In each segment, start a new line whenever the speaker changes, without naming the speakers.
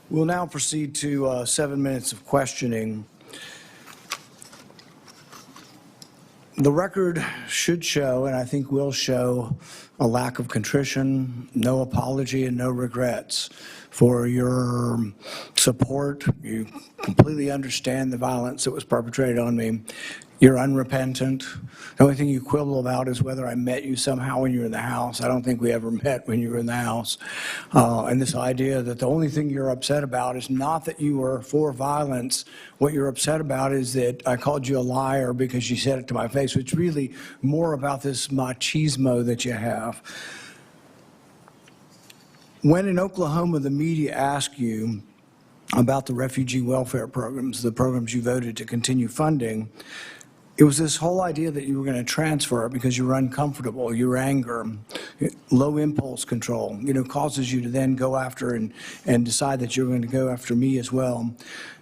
We'll now proceed to 7 minutes of questioning. The record should show, and I think will show, a lack of contrition, no apology, and no regrets for your support. You completely understand the violence that was perpetrated on me. You're unrepentant. The only thing you quibble about is whether I met you somehow when you were in the house. I don't think we ever met when you were in the house. And this idea that the only thing you're upset about is not that you were for violence. What you're upset about is that I called you a liar because you said it to my face. It's really more about this machismo that you have. When in Oklahoma the media asked you about the refugee welfare programs, the programs you voted to continue funding, it was this whole idea that you were going to transfer it because you were uncomfortable, your anger, low impulse control, causes you to then go after and decide that you're going to go after me as well.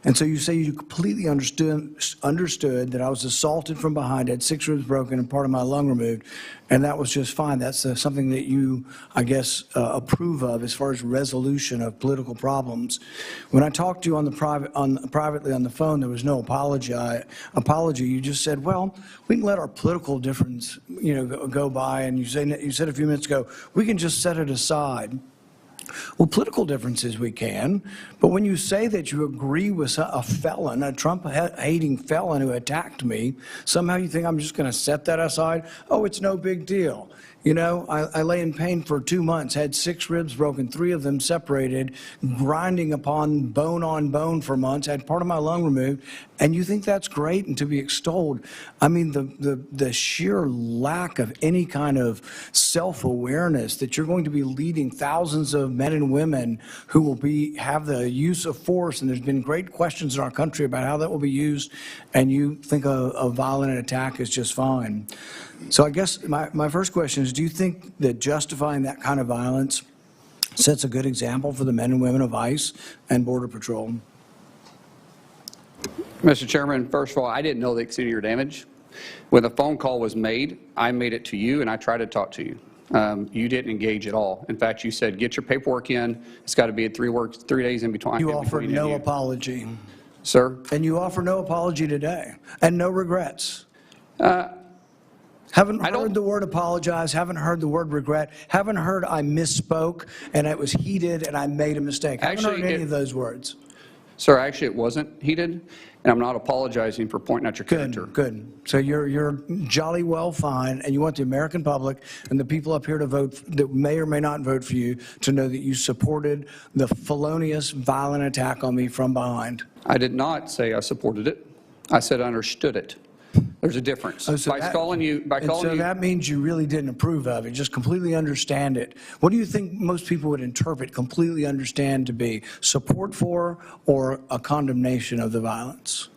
And so you say you completely understood that I was assaulted from behind, had 6 ribs broken and part of my lung removed, and that was just fine. That's something that you, I guess, approve of as far as resolution of political problems. When I talked to you privately on the phone, there was no apology. You just said, well, we can let our political difference, go by, and you said a few minutes ago, we can just set it aside. Well, political differences we can, but when you say that you agree with a felon, a Trump-hating felon who attacked me, somehow you think I'm just going to set that aside? Oh, it's no big deal. I lay in pain for 2 months, had 6 ribs broken, 3 of them separated, grinding upon bone for months, had part of my lung removed, and you think that's great and to be extolled. I mean, the sheer lack of any kind of self-awareness that you're going to be leading thousands of men and women who will have the use of force, and there's been great questions in our country about how that will be used, and you think a violent attack is just fine. So I guess my first question is, do you think that justifying that kind of violence sets a good example for the men and women of ICE and Border Patrol?
Mr. Chairman, first of all, I didn't know the extent of your damage. When the phone call was made, I made it to you and I tried to talk to you. You didn't engage at all. In fact, you said, get your paperwork in. It's got to be at 3 days in between.
You offered no apology.
Sir?
And you offer no apology today and no regrets. Haven't heard the word apologize, haven't heard the word regret, haven't heard I misspoke and it was heated and I made a mistake. Haven't heard any of those words.
Sir, actually it wasn't heated, and I'm not apologizing for pointing out your character.
Good. So you're jolly well fine, and you want the American public and the people up here to vote, that may or may not vote for you, to know that you supported the felonious, violent attack on me from behind.
I did not say I supported it. I said I understood it. There's a difference.
Oh, so that means you really didn't approve of it, just completely understand it. What do you think most people would interpret completely understand to be? Support for or a condemnation of the violence?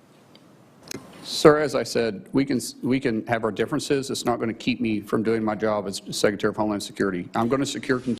Sir, as I said, we can have our differences. It's not going to keep me from doing my job as Secretary of Homeland Security. I'm going to secure